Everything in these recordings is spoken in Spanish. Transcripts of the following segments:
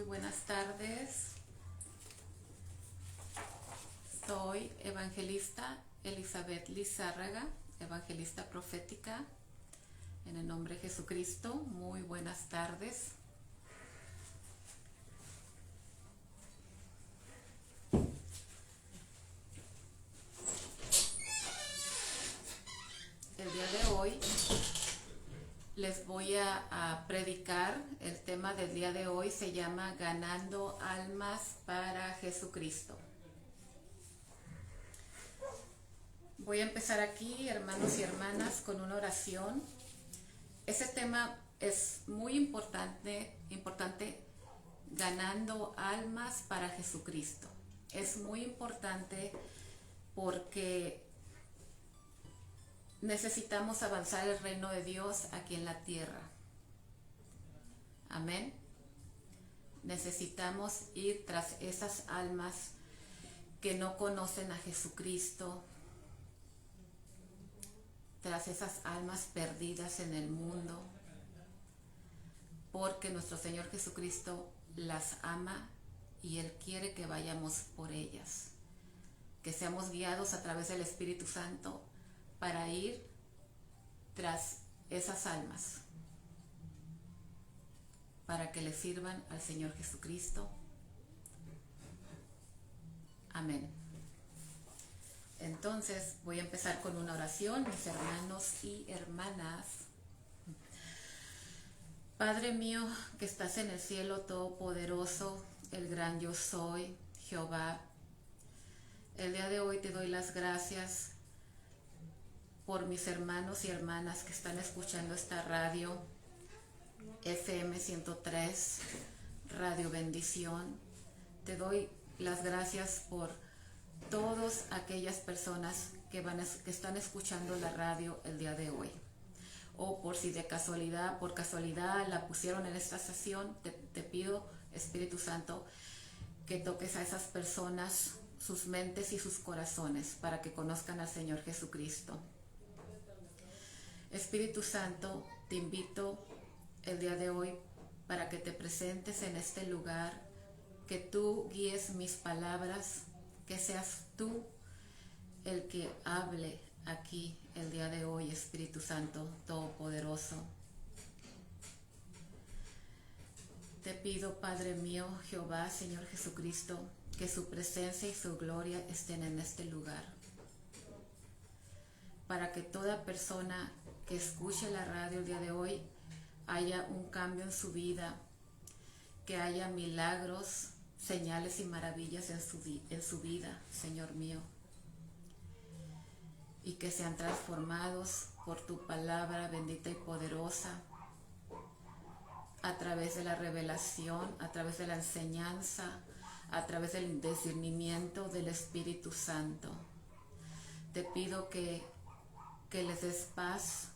buenas tardes. Soy evangelista Elizabeth Lizárraga, evangelista profética en el nombre de Jesucristo. Muy buenas tardes. El día de hoy les voy a predicar. El tema del día de hoy se llama Ganando almas para Jesucristo. Voy a empezar aquí, hermanos y hermanas, con una oración. Ese tema es muy importante, ganando almas para Jesucristo. Es muy importante porque necesitamos avanzar el reino de Dios aquí en la tierra. Amén. Necesitamos ir tras esas almas que no conocen a Jesucristo, tras esas almas perdidas en el mundo, porque nuestro Señor Jesucristo las ama y Él quiere que vayamos por ellas, que seamos guiados a través del Espíritu Santo para ir tras esas almas, para que le sirvan al Señor Jesucristo. Amén. Entonces voy a empezar con una oración, mis hermanos y hermanas. Padre mío que estás en el cielo todopoderoso, el gran yo soy, Jehová, el día de hoy te doy las gracias por mis hermanos y hermanas que están escuchando esta radio FM 103, Radio Bendición. Te doy las gracias por todas aquellas personas que están escuchando la radio el día de hoy, o por si por casualidad la pusieron en esta estación. Te pido, Espíritu Santo, que toques a esas personas, sus mentes y sus corazones, para que conozcan al Señor Jesucristo. Espíritu Santo, te invito el día de hoy para que te presentes en este lugar, que tú guíes mis palabras, que seas tú el que hable aquí el día de hoy, Espíritu Santo Todopoderoso. Te pido, Padre mío, Jehová, Señor Jesucristo, que su presencia y su gloria estén en este lugar, para que toda persona que escuche la radio el día de hoy haya un cambio en su vida, que haya milagros, señales y maravillas en su vida, Señor mío, y que sean transformados por tu palabra bendita y poderosa, a través de la revelación, a través de la enseñanza, a través del discernimiento del Espíritu Santo. Te pido que les des paz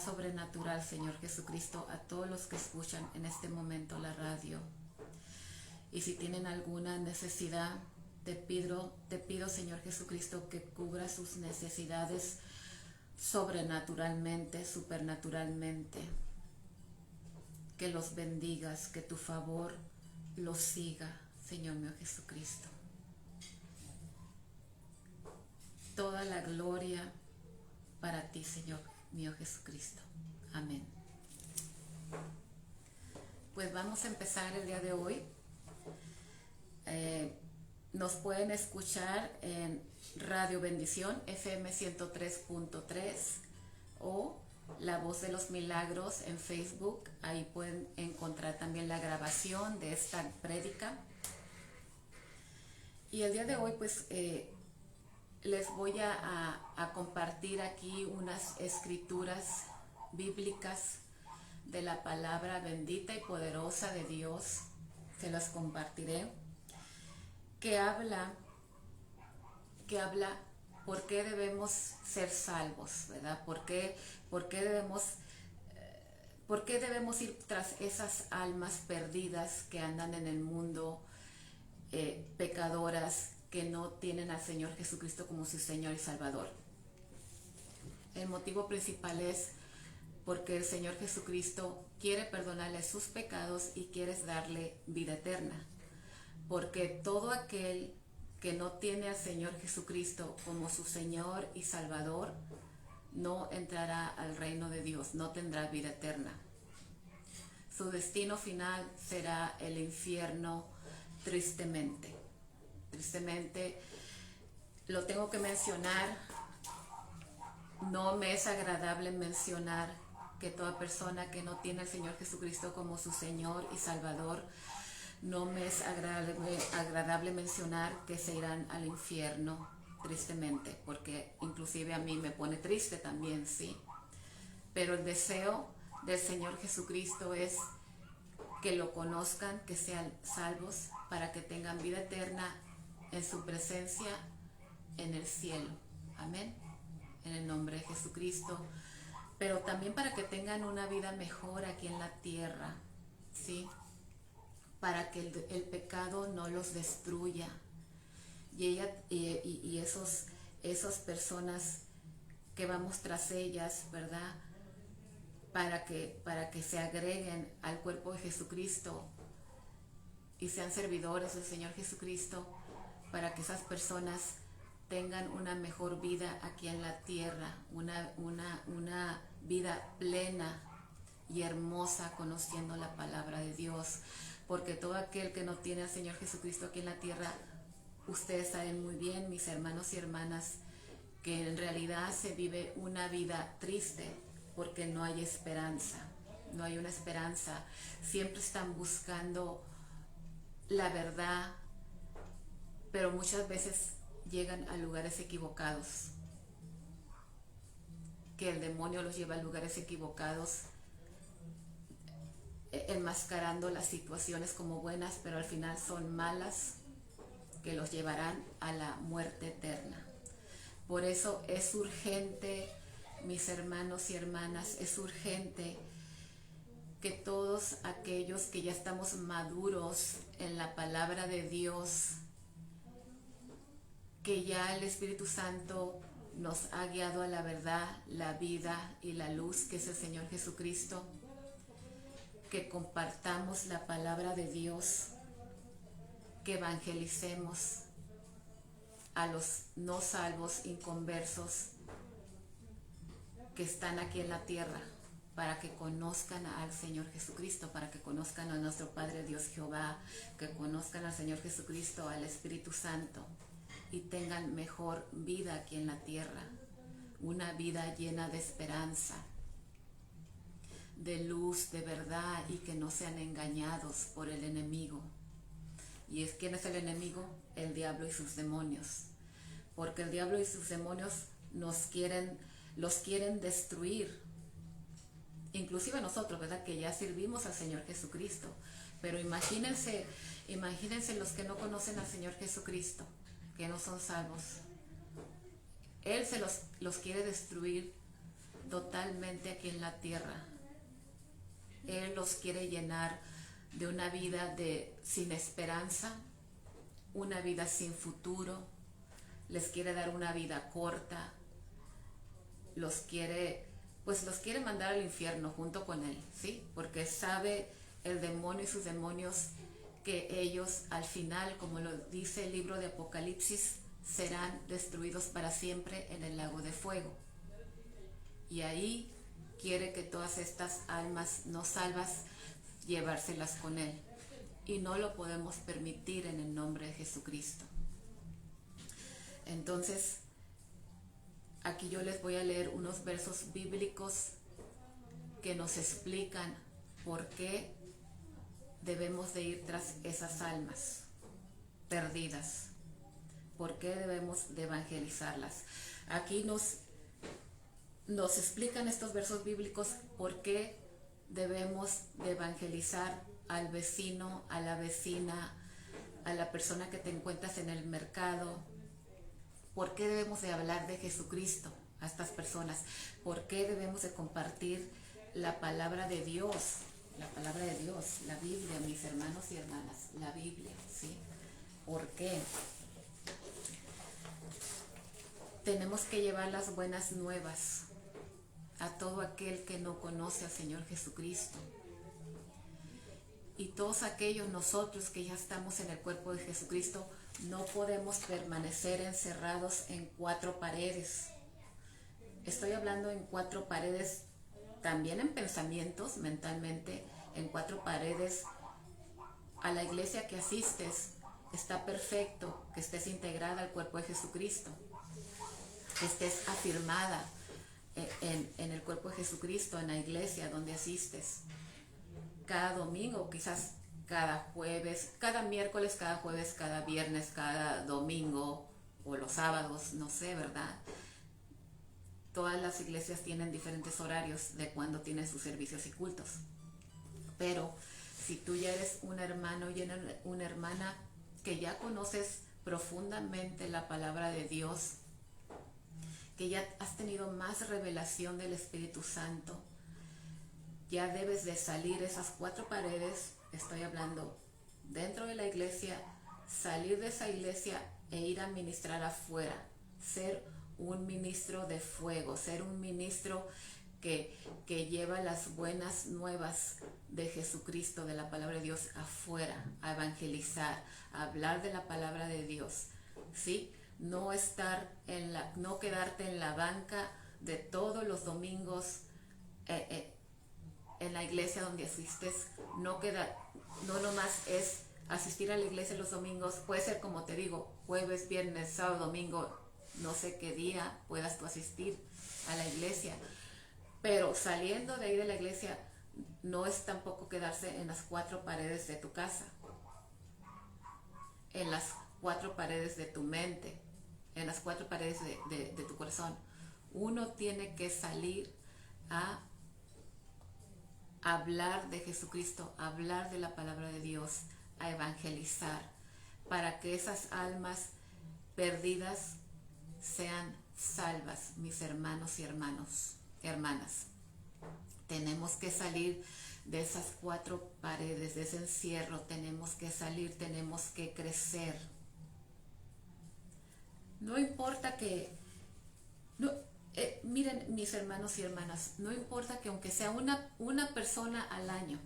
sobrenatural, Señor Jesucristo, a todos los que escuchan en este momento la radio. Y si tienen alguna necesidad, te pido, Señor Jesucristo, que cubra sus necesidades sobrenaturalmente, supernaturalmente. Que los bendigas, que tu favor los siga, Señor mío Jesucristo. Toda la gloria para ti, Señor mío Jesucristo. Amén. Pues vamos a empezar el día de hoy. Nos pueden escuchar en Radio Bendición FM 103.3 o La Voz de los Milagros en Facebook. Ahí pueden encontrar también la grabación de esta prédica. Y el día de hoy pues les voy a compartir aquí unas escrituras bíblicas de la palabra bendita y poderosa de Dios. Se las compartiré, que habla por qué debemos ser salvos, ¿verdad? ¿Por qué debemos ir tras esas almas perdidas que andan en el mundo, pecadoras, que no tienen al Señor Jesucristo como su Señor y Salvador? El motivo principal es porque el Señor Jesucristo quiere perdonarle sus pecados y quiere darle vida eterna. Porque todo aquel que no tiene al Señor Jesucristo como su Señor y Salvador, no entrará al reino de Dios, no tendrá vida eterna. Su destino final será el infierno, tristemente. Tristemente, lo tengo que mencionar. No me es agradable mencionar que toda persona que no tiene al Señor Jesucristo como su Señor y Salvador, no me es agradable mencionar que se irán al infierno, tristemente, porque inclusive a mí me pone triste también, ¿sí? Pero el deseo del Señor Jesucristo es que lo conozcan, que sean salvos, para que tengan vida eterna en su presencia en el cielo. Amén. En el nombre de Jesucristo. Pero también para que tengan una vida mejor aquí en la tierra, ¿sí? Para que el pecado no los destruya. Y esas personas que vamos tras ellas, ¿verdad? Para que se agreguen al cuerpo de Jesucristo y sean servidores del Señor Jesucristo, para que esas personas tengan una mejor vida aquí en la tierra, una vida plena y hermosa conociendo la palabra de Dios. Porque todo aquel que no tiene al Señor Jesucristo aquí en la tierra, ustedes saben muy bien, mis hermanos y hermanas, que en realidad se vive una vida triste porque no hay esperanza, no hay una esperanza. Siempre están buscando la verdad, pero muchas veces llegan a lugares equivocados, que el demonio los lleva a lugares equivocados, enmascarando las situaciones como buenas, pero al final son malas, que los llevarán a la muerte eterna. Por eso es urgente, mis hermanos y hermanas, es urgente que todos aquellos que ya estamos maduros en la palabra de Dios, que ya el Espíritu Santo nos ha guiado a la verdad, la vida y la luz, que es el Señor Jesucristo, que compartamos la palabra de Dios, que evangelicemos a los no salvos, inconversos, que están aquí en la tierra, para que conozcan al Señor Jesucristo, para que conozcan a nuestro Padre Dios Jehová, que conozcan al Señor Jesucristo, al Espíritu Santo, y tengan mejor vida aquí en la tierra, una vida llena de esperanza, de luz, de verdad, y que no sean engañados por el enemigo. ¿Y quién es el enemigo? El diablo y sus demonios. Porque el diablo y sus demonios los quieren destruir. Inclusive nosotros, ¿verdad? Que ya servimos al Señor Jesucristo. Pero imagínense los que no conocen al Señor Jesucristo, que no son salvos. Él los quiere destruir totalmente aquí en la tierra. Él los quiere llenar de una vida sin esperanza, una vida sin futuro. Les quiere dar una vida corta. Los quiere mandar al infierno junto con él, ¿sí? Porque sabe el demonio y sus demonios que ellos al final, como lo dice el libro de Apocalipsis, serán destruidos para siempre en el lago de fuego. Y ahí quiere que todas estas almas no salvas llevárselas con él. Y no lo podemos permitir en el nombre de Jesucristo. Entonces, aquí yo les voy a leer unos versos bíblicos que nos explican por qué debemos de ir tras esas almas perdidas, por qué debemos de evangelizarlas. Aquí nos explican estos versos bíblicos por qué debemos de evangelizar al vecino, a la vecina, a la persona que te encuentras en el mercado. ¿Por qué debemos de hablar de Jesucristo a estas personas? ¿Por qué debemos de compartir la palabra de Dios? La palabra de Dios, la Biblia, mis hermanos y hermanas, la Biblia, ¿sí? ¿Por qué? Tenemos que llevar las buenas nuevas a todo aquel que no conoce al Señor Jesucristo. Y todos aquellos nosotros que ya estamos en el cuerpo de Jesucristo, no podemos permanecer encerrados en cuatro paredes. Estoy hablando en cuatro paredes, también en pensamientos, mentalmente, en cuatro paredes. A la iglesia que asistes está perfecto, que estés integrada al cuerpo de Jesucristo, que estés afirmada en el cuerpo de Jesucristo, en la iglesia donde asistes. Cada domingo, quizás cada jueves, cada miércoles, cada jueves, cada viernes, cada domingo o los sábados, no sé, ¿verdad? Todas las iglesias tienen diferentes horarios de cuando tienen sus servicios y cultos. Pero si tú ya eres un hermano y una hermana que ya conoces profundamente la palabra de Dios, que ya has tenido más revelación del Espíritu Santo, ya debes de salir esas cuatro paredes, estoy hablando dentro de la iglesia, salir de esa iglesia e ir a ministrar afuera, ser un ministro de fuego, ser un ministro que lleva las buenas nuevas de Jesucristo, de la palabra de Dios afuera, a evangelizar, a hablar de la palabra de Dios, ¿sí? No no quedarte en la banca de todos los domingos en la iglesia donde asistes, no nomás es asistir a la iglesia los domingos, puede ser como te digo, jueves, viernes, sábado, domingo, no sé qué día puedas tú asistir a la iglesia, pero saliendo de ahí de la iglesia no es tampoco quedarse en las cuatro paredes de tu casa, en las cuatro paredes de tu mente, en las cuatro paredes de tu corazón. Uno tiene que salir a hablar de Jesucristo, hablar de la palabra de Dios, a evangelizar, para que esas almas perdidas sean salvas, mis hermanos y hermanas. Tenemos que salir de esas cuatro paredes, de ese encierro, tenemos que salir, tenemos que crecer. No importa miren mis hermanos y hermanas, no importa que aunque sea una persona al año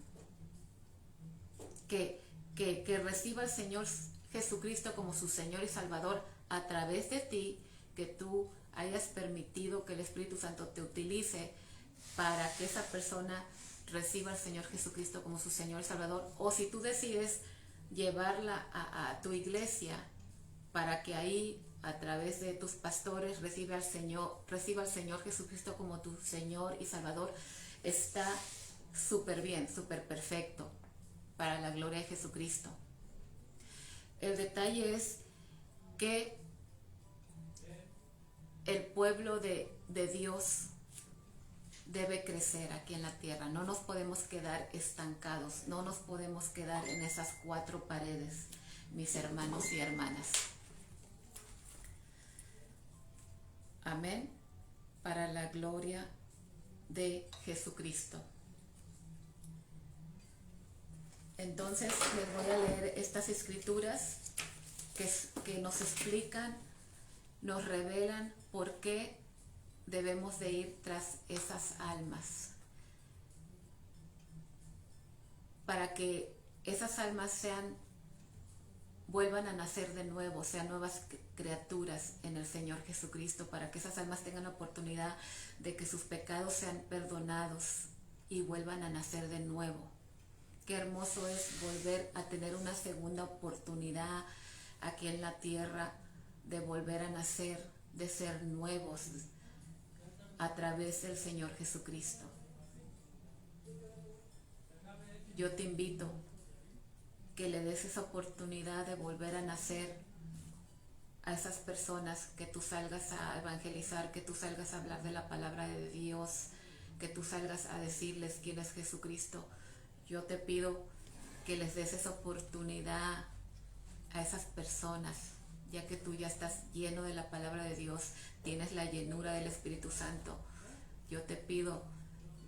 que reciba al Señor Jesucristo como su Señor y Salvador a través de ti, que tú hayas permitido que el Espíritu Santo te utilice para que esa persona reciba al Señor Jesucristo como su Señor y Salvador, o si tú decides llevarla a tu iglesia para que ahí a través de tus pastores reciba al Señor Jesucristo como tu Señor y Salvador, está súper bien, súper perfecto para la gloria de Jesucristo. El detalle es que el pueblo de Dios debe crecer aquí en la tierra. No nos podemos quedar estancados, no nos podemos quedar en esas cuatro paredes, mis hermanos y hermanas. Amén, para la gloria de Jesucristo. Entonces les voy a leer estas escrituras que nos explican, nos revelan por qué debemos de ir tras esas almas, para que esas almas vuelvan a nacer de nuevo, sean nuevas criaturas en el Señor Jesucristo, para que esas almas tengan la oportunidad de que sus pecados sean perdonados y vuelvan a nacer de nuevo. Qué hermoso es volver a tener una segunda oportunidad aquí en la tierra, de volver a nacer, de ser nuevos a través del Señor Jesucristo. Yo te invito que le des esa oportunidad de volver a nacer a esas personas, que tú salgas a evangelizar, que tú salgas a hablar de la palabra de Dios, que tú salgas a decirles quién es Jesucristo. Yo te pido que les des esa oportunidad a esas personas, ya que tú ya estás lleno de la palabra de Dios, tienes la llenura del Espíritu Santo. Yo te pido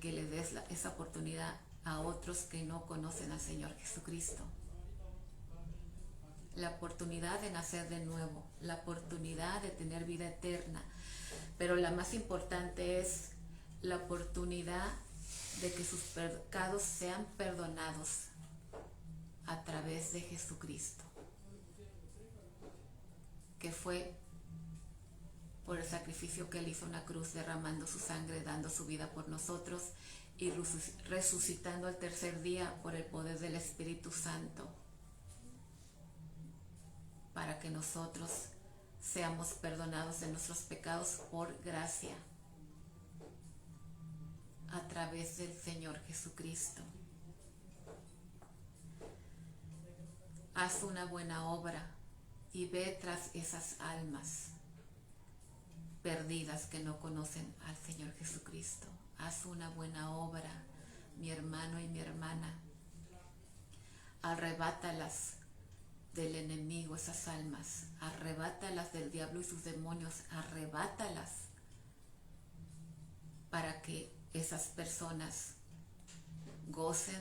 que le des esa oportunidad a otros que no conocen al Señor Jesucristo. La oportunidad de nacer de nuevo, la oportunidad de tener vida eterna. Pero la más importante es la oportunidad de que sus pecados sean perdonados a través de Jesucristo, que fue por el sacrificio que Él hizo en la cruz, derramando su sangre, dando su vida por nosotros y resucitando al tercer día por el poder del Espíritu Santo, para que nosotros seamos perdonados de nuestros pecados por gracia, a través del Señor Jesucristo. Haz una buena obra y ve tras esas almas perdidas que no conocen al Señor Jesucristo. Haz una buena obra, mi hermano y mi hermana. Arrebátalas del enemigo, esas almas. Arrebátalas del diablo y sus demonios. Arrebátalas para que esas personas gocen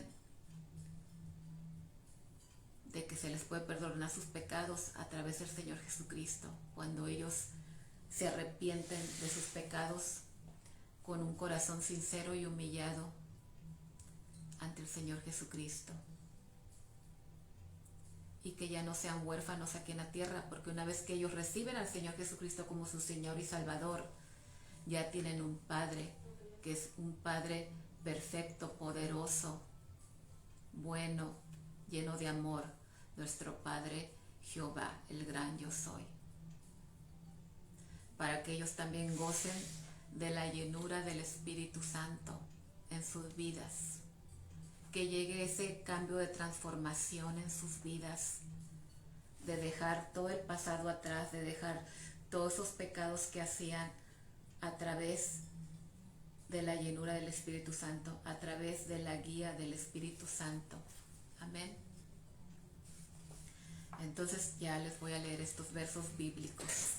de que se les puede perdonar sus pecados a través del Señor Jesucristo, cuando ellos se arrepienten de sus pecados con un corazón sincero y humillado ante el Señor Jesucristo, y que ya no sean huérfanos aquí en la tierra, porque una vez que ellos reciben al Señor Jesucristo como su Señor y Salvador, ya tienen un Padre, que es un Padre perfecto, poderoso, bueno, lleno de amor, nuestro Padre Jehová, el gran yo soy, para que ellos también gocen de la llenura del Espíritu Santo en sus vidas, que llegue ese cambio de transformación en sus vidas, de dejar todo el pasado atrás, de dejar todos esos pecados que hacían, a través de la llenura del Espíritu Santo, a través de la guía del Espíritu Santo. Amén. Entonces ya les voy a leer estos versos bíblicos.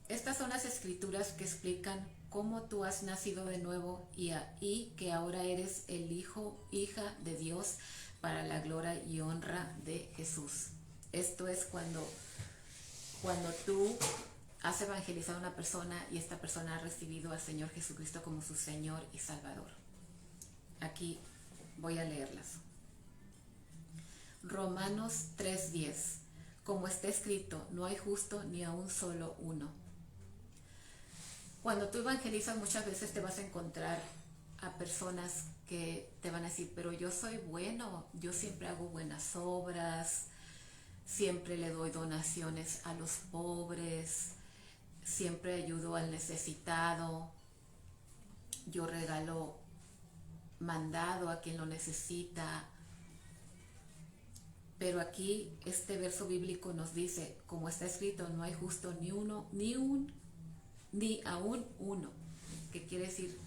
Estas son las escrituras que explican cómo tú has nacido de nuevo y que ahora eres el hija de Dios, para la gloria y honra de Jesús. Esto es cuando tú has evangelizado a una persona y esta persona ha recibido al Señor Jesucristo como su Señor y Salvador. Aquí voy a leerlas. Romanos 3:10. Como está escrito, no hay justo ni a un solo uno. Cuando tú evangelizas, muchas veces te vas a encontrar a personas que te van a decir, pero yo soy bueno, yo siempre hago buenas obras, siempre le doy donaciones a los pobres, siempre ayudo al necesitado, yo regalo mandado a quien lo necesita. Pero aquí este verso bíblico nos dice, como está escrito, no hay justo ni uno, ni aún uno, que quiere decir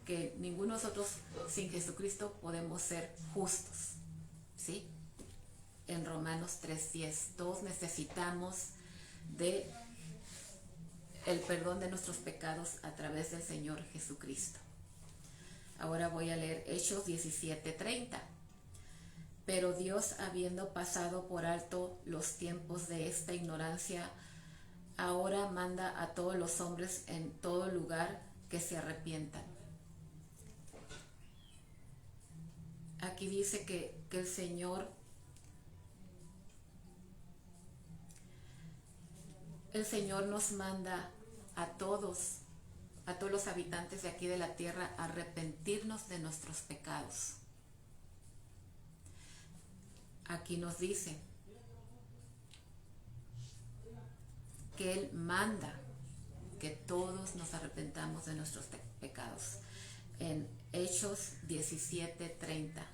que ninguno de nosotros sin Jesucristo podemos ser justos, ¿sí? En Romanos 3:10, todos necesitamos de el perdón de nuestros pecados a través del Señor Jesucristo. Ahora voy a leer Hechos 17:30. Pero Dios, habiendo pasado por alto los tiempos de esta ignorancia, ahora manda a todos los hombres en todo lugar que se arrepientan. Aquí dice que el Señor nos manda a todos los habitantes de aquí de la tierra a arrepentirnos de nuestros pecados. Aquí nos dice que Él manda que todos nos arrepentamos de nuestros pecados. En Hechos 17:30.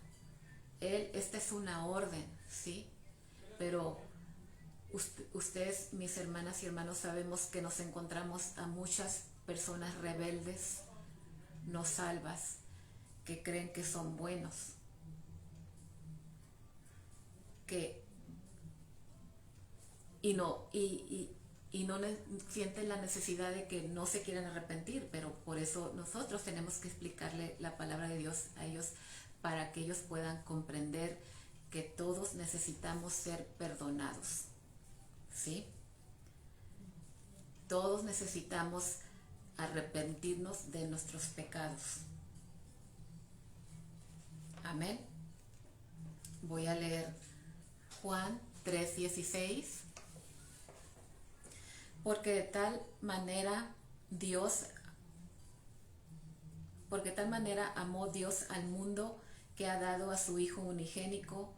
Esta es una orden, ¿sí? Pero ustedes, mis hermanas y hermanos, sabemos que nos encontramos a muchas personas rebeldes, no salvas, que creen que son buenos, y no sienten la necesidad de que no se quieran arrepentir, pero por eso nosotros tenemos que explicarle la palabra de Dios a ellos, para que ellos puedan comprender que todos necesitamos ser perdonados, ¿sí? Todos necesitamos arrepentirnos de nuestros pecados. Amén. Voy a leer Juan 3:16. Porque de tal manera amó Dios al mundo que ha dado a su Hijo unigénito,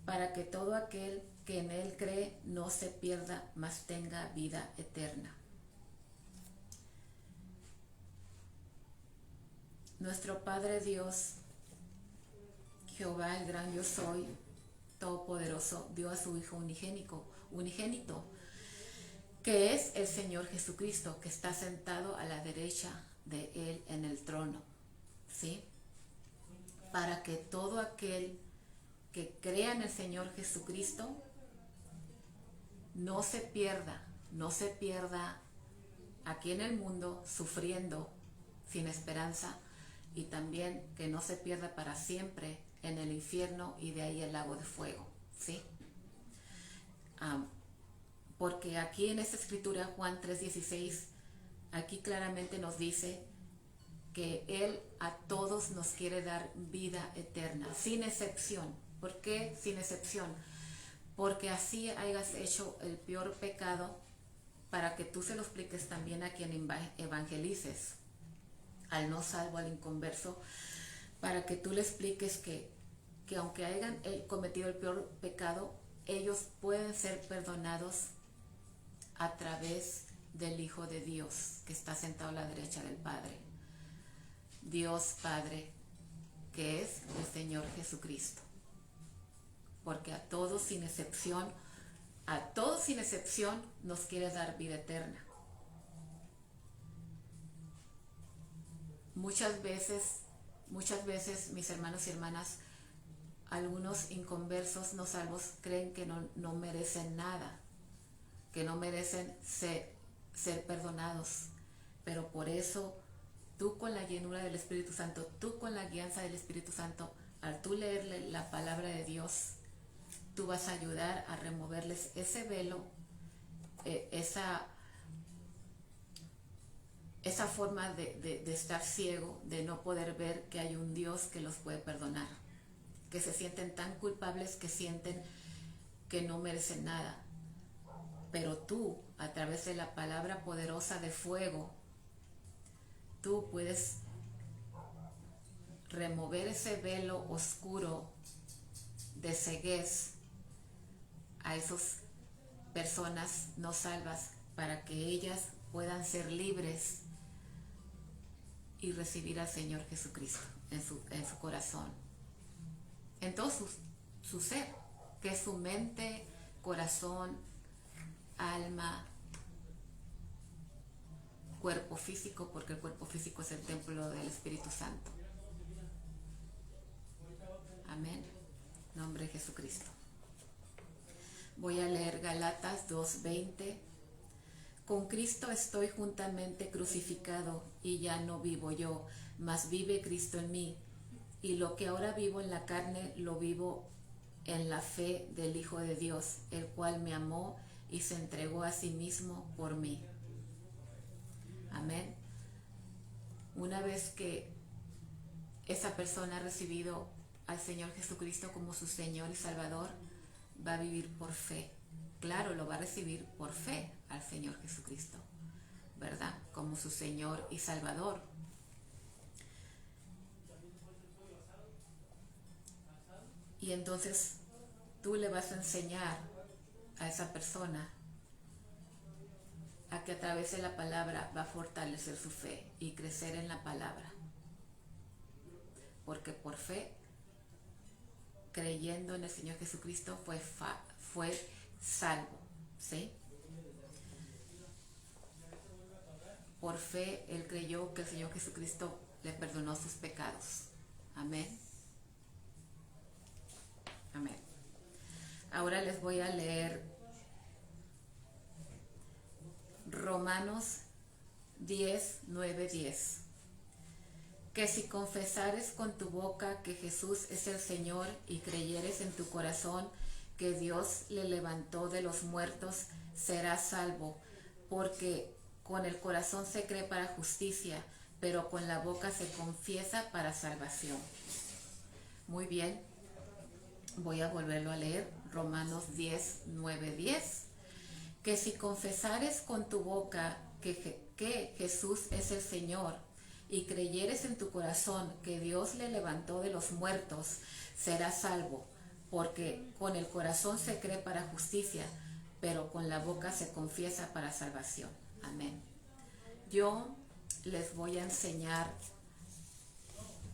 para que todo aquel que en Él cree no se pierda, mas tenga vida eterna. Nuestro Padre Dios, Jehová, el gran yo soy, todopoderoso, dio a su Hijo unigénito, que es el Señor Jesucristo, que está sentado a la derecha de Él en el trono, ¿sí? Para que todo aquel que crea en el Señor Jesucristo no se pierda aquí en el mundo sufriendo sin esperanza, y también que no se pierda para siempre en el infierno y de ahí el lago de fuego, ¿sí? Porque aquí en esta escritura, Juan 3:16, aquí claramente nos dice que Él a todos nos quiere dar vida eterna, sin excepción. ¿Por qué sin excepción? Porque así hayas hecho el peor pecado, para que tú se lo expliques también a quien evangelices, al no salvo, al inconverso, para que tú le expliques que aunque hayan cometido el peor pecado, ellos pueden ser perdonados a través del Hijo de Dios, que está sentado a la derecha del Padre. Dios Padre, que es el Señor Jesucristo. Porque a todos sin excepción nos quiere dar vida eterna. Muchas veces, mis hermanos y hermanas, algunos inconversos no salvos creen que no merecen nada, que no merecen ser perdonados. Pero por eso, tú con la llenura del Espíritu Santo, tú con la guianza del Espíritu Santo, al tú leerle la palabra de Dios, tú vas a ayudar a removerles ese velo, esa forma de estar ciego, de no poder ver que hay un Dios que los puede perdonar, que se sienten tan culpables, que sienten que no merecen nada. Pero tú, a través de la palabra poderosa de fuego, tú puedes remover ese velo oscuro de ceguez a esas personas no salvas, para que ellas puedan ser libres y recibir al Señor Jesucristo en su corazón, en todo su ser, que es su mente, corazón, alma, cuerpo físico, porque el cuerpo físico es el templo del Espíritu Santo. Amén. Nombre de Jesucristo. Voy a leer Galatas 2:20. Con Cristo estoy juntamente crucificado, y ya no vivo yo, mas vive Cristo en mí. Y lo que ahora vivo en la carne, lo vivo en la fe del Hijo de Dios, el cual me amó y se entregó a sí mismo por mí. Amén. Una vez que esa persona ha recibido al Señor Jesucristo como su Señor y Salvador, va a vivir por fe. Claro, lo va a recibir por fe al Señor Jesucristo, ¿verdad? Como su Señor y Salvador. Y entonces tú le vas a enseñar a esa persona a que a través de la palabra va a fortalecer su fe y crecer en la palabra. Porque por fe, creyendo en el Señor Jesucristo, fue salvo, ¿sí? Por fe, él creyó que el Señor Jesucristo le perdonó sus pecados. Amén. Amén. Ahora les voy a leer Romanos 10:9-10. Que si confesares con tu boca que Jesús es el Señor y creyeres en tu corazón que Dios le levantó de los muertos, será salvo, porque con el corazón se cree para justicia, pero con la boca se confiesa para salvación. Muy bien, voy a volverlo a leer. Romanos 10, 9, 10. Que si confesares con tu boca que Jesús es el Señor y creyeres en tu corazón que Dios le levantó de los muertos, serás salvo, porque con el corazón se cree para justicia, pero con la boca se confiesa para salvación. Amén. Yo les voy a enseñar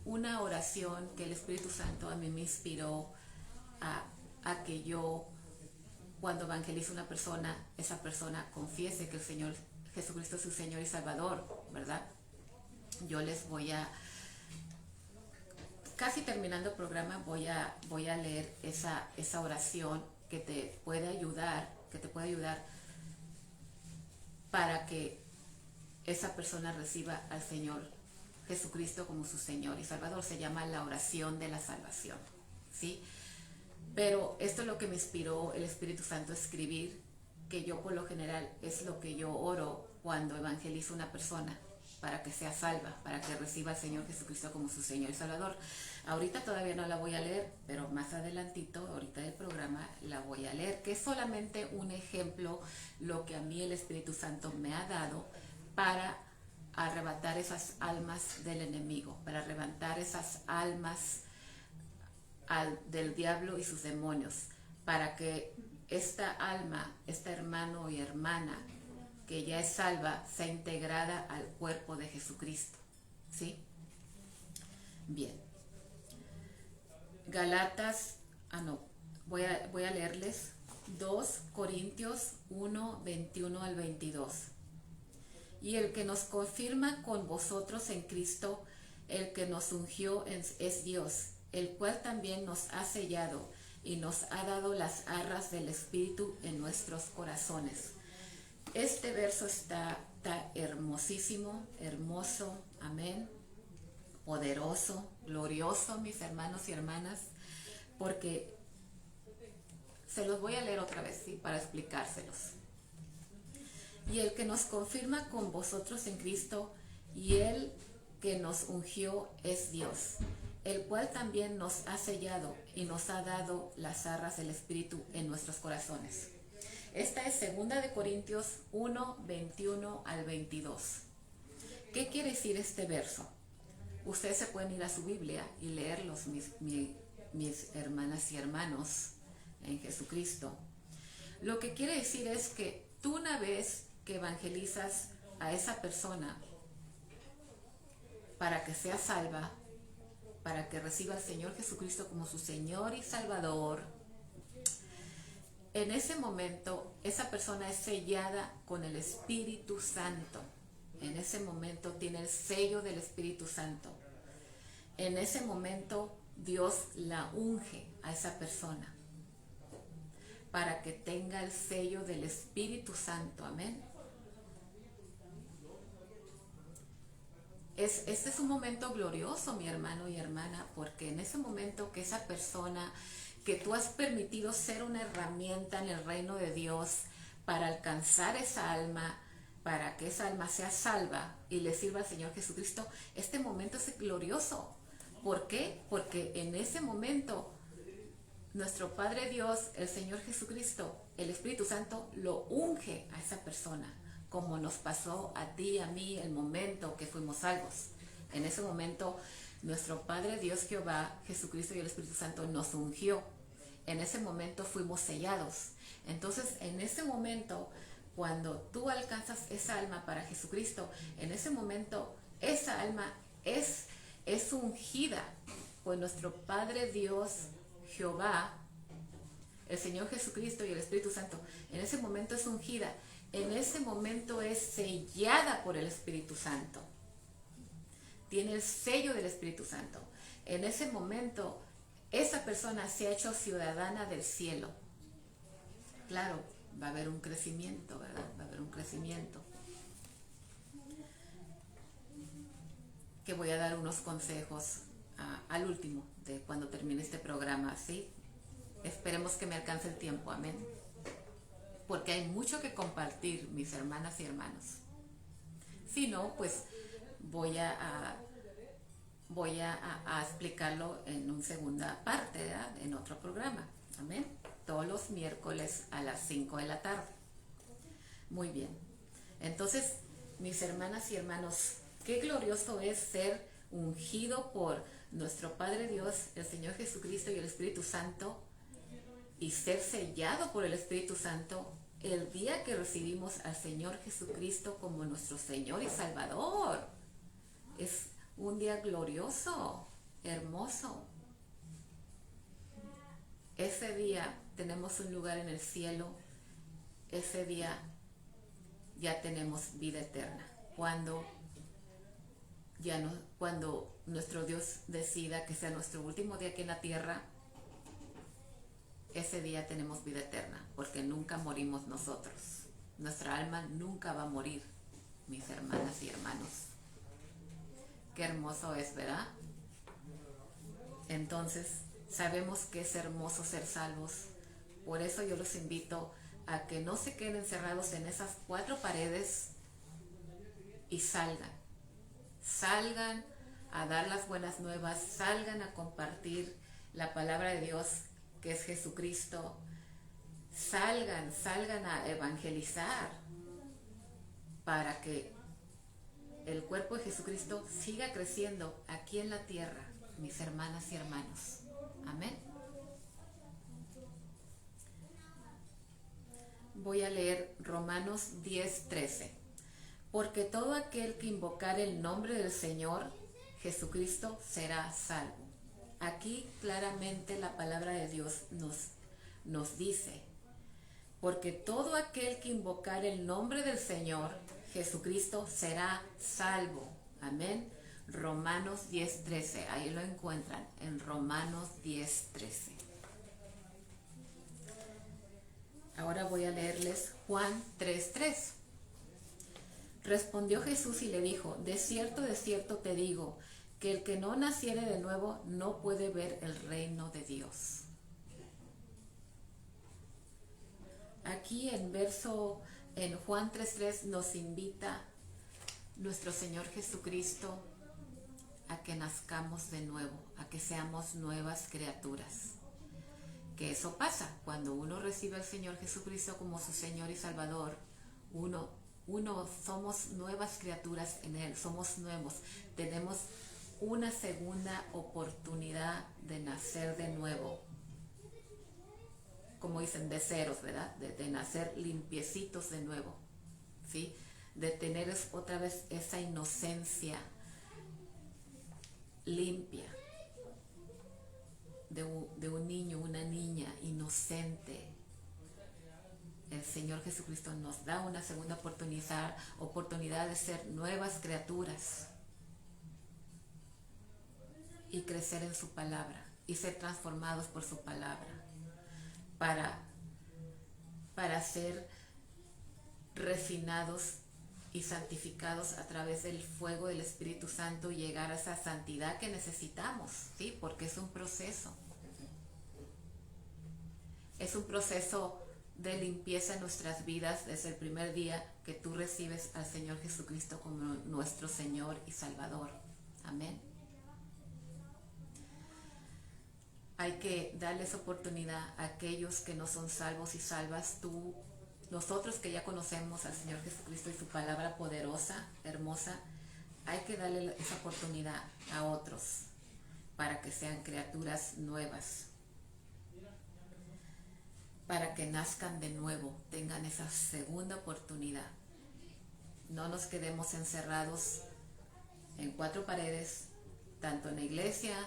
una oración que el Espíritu Santo a mí me inspiró a que yo, cuando evangelizo a una persona, esa persona confiese que el Señor Jesucristo es su Señor y Salvador, ¿verdad? Yo les voy a, casi terminando el programa, voy a leer esa oración que te puede ayudar, para que esa persona reciba al Señor Jesucristo como su Señor y Salvador. Se llama la oración de la salvación, ¿sí? Pero esto es lo que me inspiró el Espíritu Santo a escribir, que yo por lo general es lo que yo oro cuando evangelizo a una persona, para que sea salva, para que reciba al Señor Jesucristo como su Señor y Salvador. Ahorita todavía no la voy a leer, pero más adelantito, ahorita del programa, la voy a leer, que es solamente un ejemplo lo que a mí el Espíritu Santo me ha dado para arrebatar esas almas del enemigo, para arrebatar esas almas del diablo y sus demonios, para que esta alma, este hermano y hermana que ya es salva, sea integrada al cuerpo de Jesucristo, ¿sí? Bien. Galatas, voy a leerles 2 Corintios 1, 21 al 22. Y el que nos confirma con vosotros en Cristo, el que nos ungió es Dios, el cual también nos ha sellado y nos ha dado las arras del Espíritu en nuestros corazones. Este verso está hermosísimo, hermoso, amén, poderoso, glorioso, mis hermanos y hermanas, porque se los voy a leer otra vez, ¿sí? Para explicárselos. Y el que nos confirma con vosotros en Cristo, y el que nos ungió es Dios, el cual también nos ha sellado y nos ha dado las arras del Espíritu en nuestros corazones. Esta es 2 Corintios 1, 21 al 22. ¿Qué quiere decir este verso? Ustedes se pueden ir a su Biblia y leerlos, mis hermanas y hermanos en Jesucristo. Lo que quiere decir es que tú, una vez que evangelizas a esa persona para que sea salva, para que reciba al Señor Jesucristo como su Señor y Salvador, en ese momento esa persona es sellada con el Espíritu Santo. En ese momento tiene el sello del Espíritu Santo. En ese momento Dios la unge a esa persona para que tenga el sello del Espíritu Santo. Amén. Este es un momento glorioso, mi hermano y hermana, porque en ese momento que esa persona que tú has permitido ser una herramienta en el reino de Dios para alcanzar esa alma, para que esa alma sea salva y le sirva al Señor Jesucristo, este momento es glorioso. ¿Por qué? Porque en ese momento nuestro Padre Dios, el Señor Jesucristo, el Espíritu Santo, lo unge a esa persona, como nos pasó a ti y a mí el momento que fuimos salvos. En ese momento nuestro Padre Dios Jehová, Jesucristo y el Espíritu Santo nos ungió. En ese momento fuimos sellados. Entonces, en ese momento, cuando tú alcanzas esa alma para Jesucristo, en ese momento esa alma es ungida por nuestro Padre Dios Jehová, el Señor Jesucristo y el Espíritu Santo. En ese momento es ungida. En ese momento es sellada por el Espíritu Santo. Tiene el sello del Espíritu Santo. En ese momento, esa persona se ha hecho ciudadana del cielo. Claro, va a haber un crecimiento, ¿verdad? Va a haber un crecimiento. Que voy a dar unos consejos al último, de cuando termine este programa, ¿sí? Esperemos que me alcance el tiempo, amén. porque hay mucho que compartir, mis hermanas y hermanos. Si no, pues voy a explicarlo en una segunda parte, ¿verdad? En otro programa. Amén. Todos los miércoles a las 5 de la tarde. Muy bien. Entonces, mis hermanas y hermanos, qué glorioso es ser ungido por nuestro Padre Dios, el Señor Jesucristo y el Espíritu Santo, y ser sellado por el Espíritu Santo el día que recibimos al Señor Jesucristo como nuestro Señor y Salvador. Es un día glorioso, hermoso. Ese día tenemos un lugar en el cielo. Ese día ya tenemos vida eterna. Cuando nuestro Dios decida que sea nuestro último día aquí en la tierra, ese día tenemos vida eterna, porque nunca morimos nosotros. Nuestra alma nunca va a morir, mis hermanas y hermanos. Qué hermoso es, ¿verdad? Entonces, sabemos que es hermoso ser salvos. Por eso yo los invito a que no se queden encerrados en esas 4 paredes y salgan. Salgan a dar las buenas nuevas, salgan a compartir la palabra de Dios, que es Jesucristo. Salgan a evangelizar para que el cuerpo de Jesucristo siga creciendo aquí en la tierra, mis hermanas y hermanos. Amén. Voy a leer Romanos 10:13. Porque todo aquel que invocare el nombre del Señor Jesucristo será salvo. Aquí claramente la palabra de Dios nos dice, porque todo aquel que invocare el nombre del Señor Jesucristo será salvo. Amén. Romanos 10:13, ahí lo encuentran, en Romanos 10:13. Ahora voy a leerles Juan 3:3. Respondió Jesús y le dijo, de cierto te digo, que el que no naciere de nuevo no puede ver el reino de Dios. Aquí en Juan 3:3 nos invita nuestro Señor Jesucristo a que nazcamos de nuevo, a que seamos nuevas criaturas. Que eso pasa cuando uno recibe al Señor Jesucristo como su Señor y Salvador. Uno somos nuevas criaturas en Él, somos nuevos, tenemos una segunda oportunidad de nacer de nuevo, como dicen, de ceros, ¿verdad? De nacer limpiecitos de nuevo, ¿sí? De tener otra vez esa inocencia limpia de un niño, una niña inocente. El Señor Jesucristo nos da una segunda oportunidad de ser nuevas criaturas y crecer en su palabra y ser transformados por su palabra para ser refinados y santificados a través del fuego del Espíritu Santo y llegar a esa santidad que necesitamos, ¿sí? Porque es un proceso. Es un proceso de limpieza en nuestras vidas desde el primer día que tú recibes al Señor Jesucristo como nuestro Señor y Salvador. Amén. Hay que darles oportunidad a aquellos que no son salvos y salvas. Nosotros que ya conocemos al Señor Jesucristo y su palabra poderosa, hermosa, hay que darle esa oportunidad a otros para que sean criaturas nuevas, para que nazcan de nuevo, tengan esa segunda oportunidad. No nos quedemos encerrados en 4 paredes, tanto en la iglesia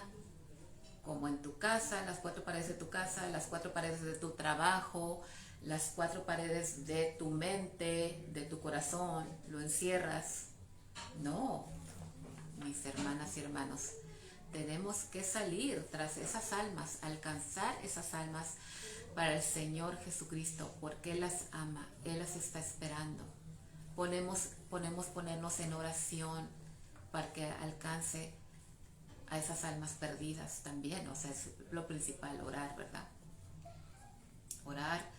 como en tu casa, las 4 paredes de tu casa, las 4 paredes de tu trabajo, las 4 paredes de tu mente, de tu corazón, lo encierras. No, mis hermanas y hermanos, tenemos que salir tras esas almas, alcanzar esas almas para el Señor Jesucristo, porque Él las ama, Él las está esperando. Ponernos en oración para que alcance a esas almas perdidas también. O sea, es lo principal, orar, ¿verdad? Orar,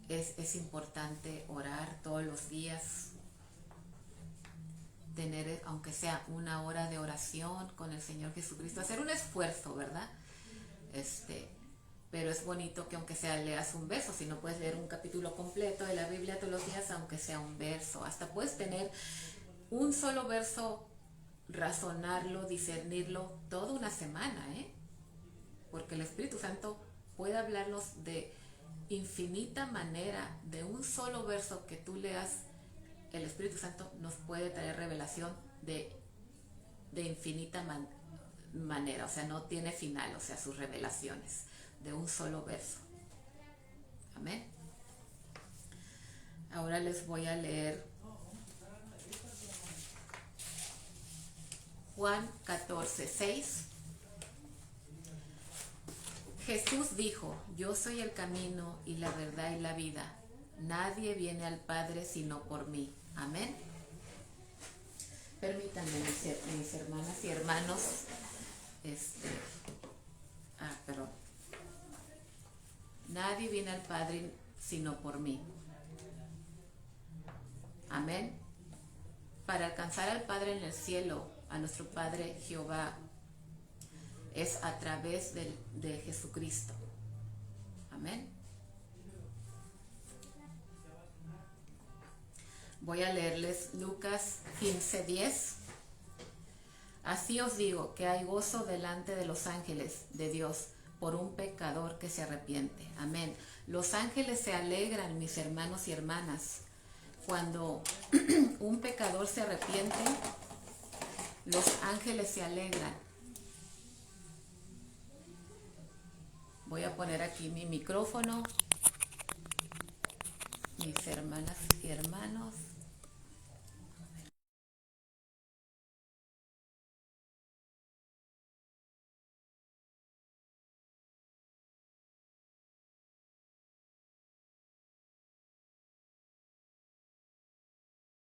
es importante orar todos los días, tener aunque sea una hora de oración con el Señor Jesucristo, hacer un esfuerzo, ¿verdad? Pero es bonito que aunque sea leas un verso, si no puedes leer un capítulo completo de la Biblia todos los días, aunque sea un verso, hasta puedes tener un solo verso, razonarlo, discernirlo toda una semana, porque el Espíritu Santo puede hablarnos de infinita manera. De un solo verso que tú leas, el Espíritu Santo nos puede traer revelación de infinita manera, o sea, no tiene final, o sea, sus revelaciones, de un solo verso. Amén. Ahora les voy a leer Juan 14:6. Jesús dijo: yo soy el camino y la verdad y la vida. Nadie viene al Padre sino por mí. Amén. Permítanme, mis hermanas y hermanos, perdón. Nadie viene al Padre sino por mí. Amén. Para alcanzar al Padre en el cielo, a nuestro Padre Jehová, es a través de Jesucristo. Amén. Voy a leerles Lucas 15:10. Así os digo que hay gozo delante de los ángeles de Dios por un pecador que se arrepiente. Amén. Los ángeles se alegran, mis hermanos y hermanas. Cuando un pecador se arrepiente, los ángeles se alegran. Voy a poner aquí mi micrófono. Mis hermanas y hermanos.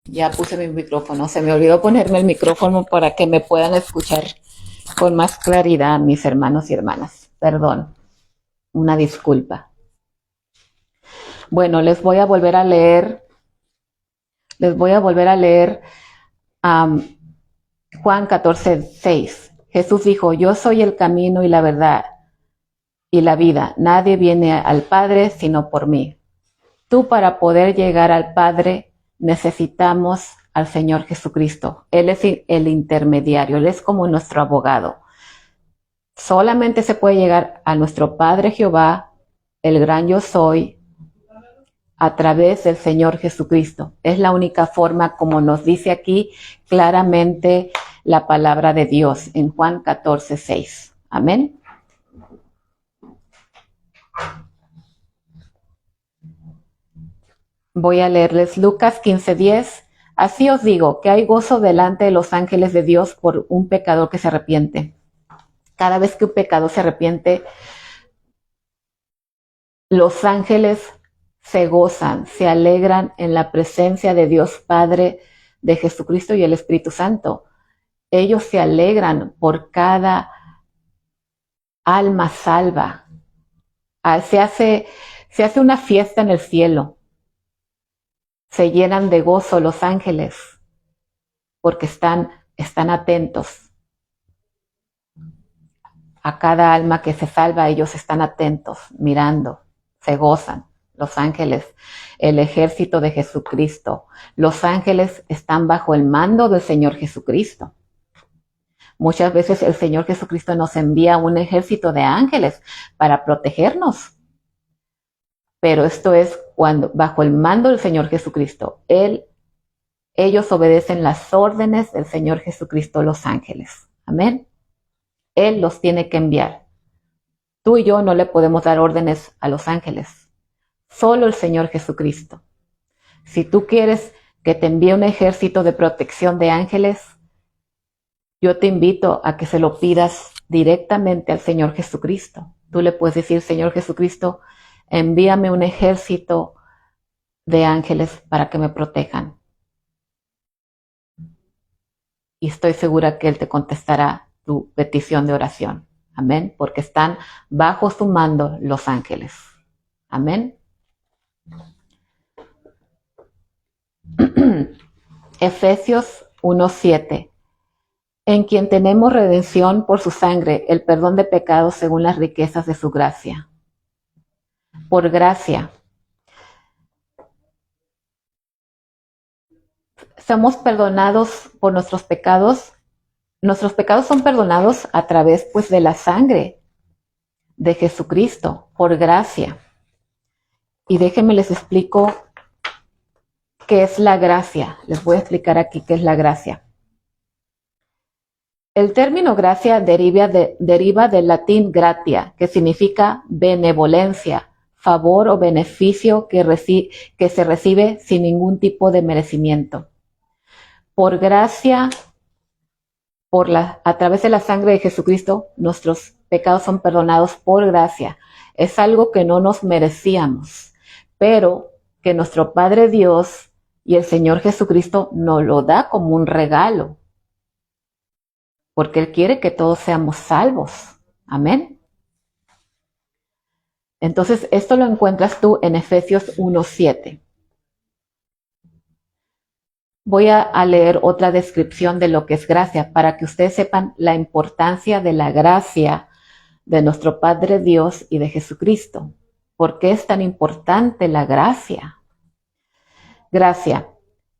Ya puse mi micrófono. Se me olvidó ponerme el micrófono para que me puedan escuchar con más claridad, mis hermanos y hermanas. Perdón. Una disculpa. Bueno, les voy a volver a leer Juan 14:6. Jesús dijo: yo soy el camino y la verdad y la vida. Nadie viene al Padre sino por mí. Tú, para poder llegar al Padre, necesitamos al Señor Jesucristo. Él es el intermediario, Él es como nuestro abogado. Solamente se puede llegar a nuestro Padre Jehová, el gran yo soy, a través del Señor Jesucristo. Es la única forma, como nos dice aquí claramente la palabra de Dios en Juan 14:6. Amén. Voy a leerles Lucas 15:10. Así os digo que hay gozo delante de los ángeles de Dios por un pecador que se arrepiente. Cada vez que un pecador se arrepiente, los ángeles se gozan, se alegran en la presencia de Dios Padre, de Jesucristo y el Espíritu Santo. Ellos se alegran por cada alma salva. Se hace una fiesta en el cielo. Se llenan de gozo los ángeles porque están atentos. A cada alma que se salva, ellos están atentos, mirando, se gozan. Los ángeles, el ejército de Jesucristo. Los ángeles están bajo el mando del Señor Jesucristo. Muchas veces el Señor Jesucristo nos envía un ejército de ángeles para protegernos. Pero esto es cuando, bajo el mando del Señor Jesucristo, ellos obedecen las órdenes del Señor Jesucristo, los ángeles. Amén. Él los tiene que enviar. Tú y yo no le podemos dar órdenes a los ángeles. Solo el Señor Jesucristo. Si tú quieres que te envíe un ejército de protección de ángeles, yo te invito a que se lo pidas directamente al Señor Jesucristo. Tú le puedes decir: Señor Jesucristo, envíame un ejército de ángeles para que me protejan. Y estoy segura que Él te contestará tu petición de oración. Amén. Porque están bajo su mando los ángeles. Amén. Efesios 1:7. En quien tenemos redención por su sangre, el perdón de pecados según las riquezas de su gracia. Por gracia. Somos perdonados por nuestros pecados. Nuestros pecados son perdonados a través, pues, de la sangre de Jesucristo, por gracia. Y déjenme les explico qué es la gracia. Les voy a explicar aquí qué es la gracia. El término gracia deriva del latín gratia, que significa benevolencia, favor o beneficio que se recibe sin ningún tipo de merecimiento. Por gracia, a través de la sangre de Jesucristo, nuestros pecados son perdonados por gracia. Es algo que no nos merecíamos, pero que nuestro Padre Dios y el Señor Jesucristo nos lo da como un regalo, porque Él quiere que todos seamos salvos. Amén. Entonces, esto lo encuentras tú en Efesios 1:7. Voy a leer otra descripción de lo que es gracia, para que ustedes sepan la importancia de la gracia de nuestro Padre Dios y de Jesucristo. ¿Por qué es tan importante la gracia? Gracia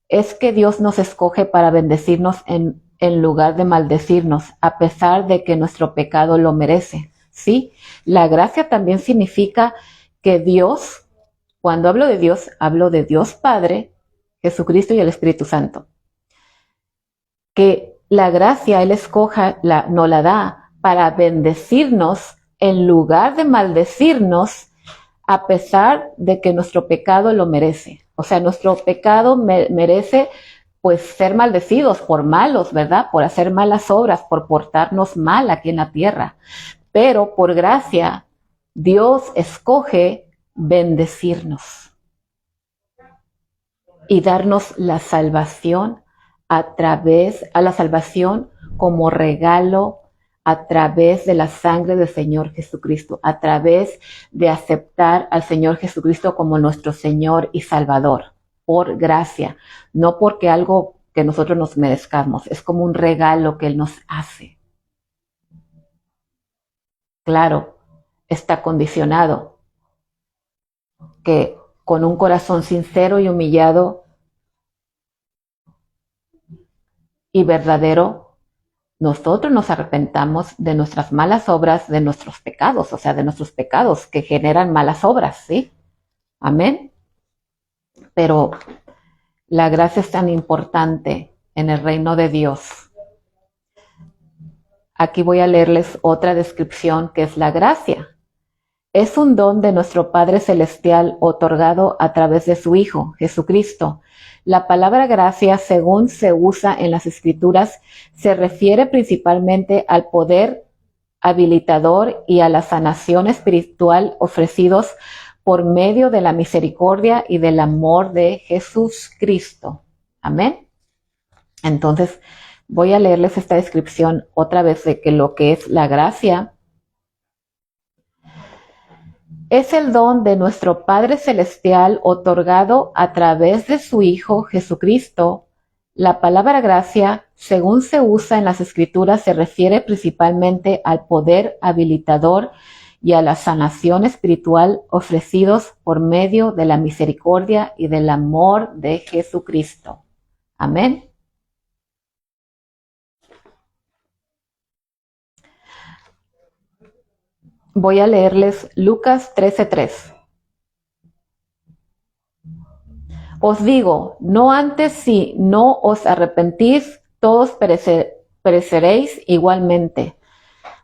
es que Dios nos escoge para bendecirnos en lugar de maldecirnos, a pesar de que nuestro pecado lo merece. ¿Sí? La gracia también significa que Dios, cuando hablo de Dios Padre, Jesucristo y el Espíritu Santo. Que la gracia Él nos la da para bendecirnos en lugar de maldecirnos, a pesar de que nuestro pecado lo merece. O sea, nuestro pecado merece, pues, ser maldecidos por malos, ¿verdad? Por hacer malas obras, por portarnos mal aquí en la tierra. Pero por gracia, Dios escoge bendecirnos y darnos la salvación a la salvación como regalo a través de la sangre del Señor Jesucristo, a través de aceptar al Señor Jesucristo como nuestro Señor y Salvador, por gracia, no porque algo que nosotros nos merezcamos, es como un regalo que Él nos hace. Claro, está condicionado que con un corazón sincero y humillado y verdadero, nosotros nos arrepentamos de nuestras malas obras, de nuestros pecados, o sea, de nuestros pecados que generan malas obras, ¿sí? Amén. Pero la gracia es tan importante en el reino de Dios. Aquí voy a leerles otra descripción que es la gracia. Es un don de nuestro Padre Celestial otorgado a través de su Hijo, Jesucristo. La palabra gracia, según se usa en las Escrituras, se refiere principalmente al poder habilitador y a la sanación espiritual ofrecidos por medio de la misericordia y del amor de Jesucristo. Amén. Entonces, voy a leerles esta descripción otra vez de que lo que es la gracia es el don de nuestro Padre Celestial otorgado a través de su Hijo Jesucristo. La palabra gracia, según se usa en las Escrituras, se refiere principalmente al poder habilitador y a la sanación espiritual ofrecidos por medio de la misericordia y del amor de Jesucristo. Amén. Voy a leerles Lucas 13:3. Os digo, no antes si no os arrepentís, todos pereceréis igualmente.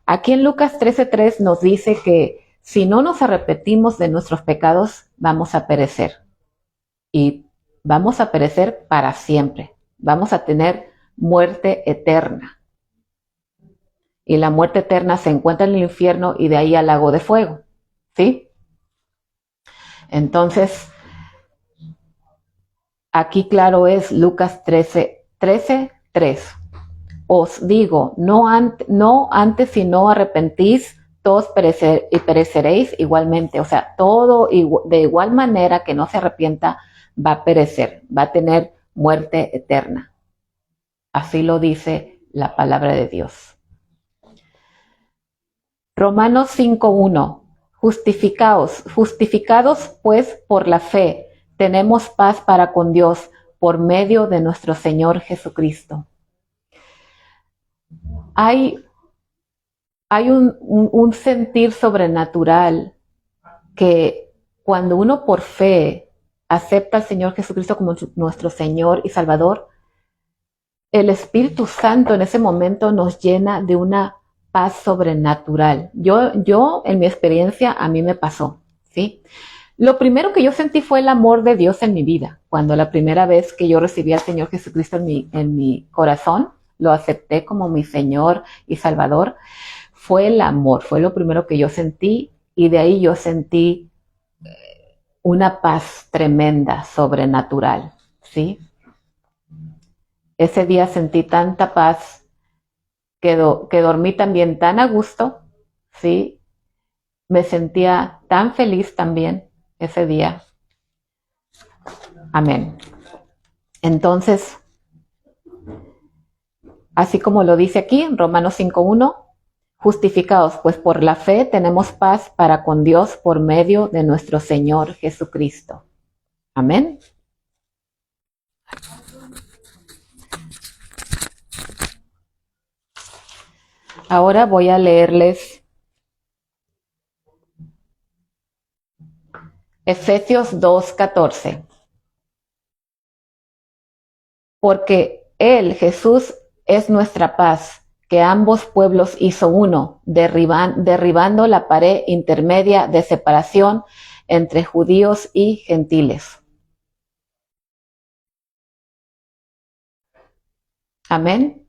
Aquí en Lucas 13:3 nos dice que si no nos arrepentimos de nuestros pecados, vamos a perecer. Y vamos a perecer para siempre. Vamos a tener muerte eterna. Y la muerte eterna se encuentra en el infierno y de ahí al lago de fuego. ¿Sí? Entonces, aquí claro es Lucas 13:3. Os digo, no antes si no arrepentís, todos pereceréis igualmente. O sea, todo de igual manera que no se arrepienta va a perecer, va a tener muerte eterna. Así lo dice la palabra de Dios. Romanos 5:1. Justificados pues por la fe, tenemos paz para con Dios por medio de nuestro Señor Jesucristo. Hay un sentir sobrenatural que cuando uno por fe acepta al Señor Jesucristo como nuestro Señor y Salvador, el Espíritu Santo en ese momento nos llena de una paz sobrenatural. Yo en mi experiencia, a mí me pasó, ¿sí? Lo primero que yo sentí fue el amor de Dios en mi vida. Cuando la primera vez que yo recibí al Señor Jesucristo en mi corazón, lo acepté como mi Señor y Salvador, fue el amor, fue lo primero que yo sentí, y de ahí yo sentí una paz tremenda, sobrenatural, ¿sí? Ese día sentí tanta paz que dormí también tan a gusto, ¿sí? Me sentía tan feliz también ese día. Amén. Entonces, así como lo dice aquí en Romanos 5:1, justificados pues por la fe tenemos paz para con Dios por medio de nuestro Señor Jesucristo. Amén. Ahora voy a leerles Efesios 2:14. Porque Él, Jesús, es nuestra paz, que ambos pueblos hizo uno, derribando la pared intermedia de separación entre judíos y gentiles. Amén.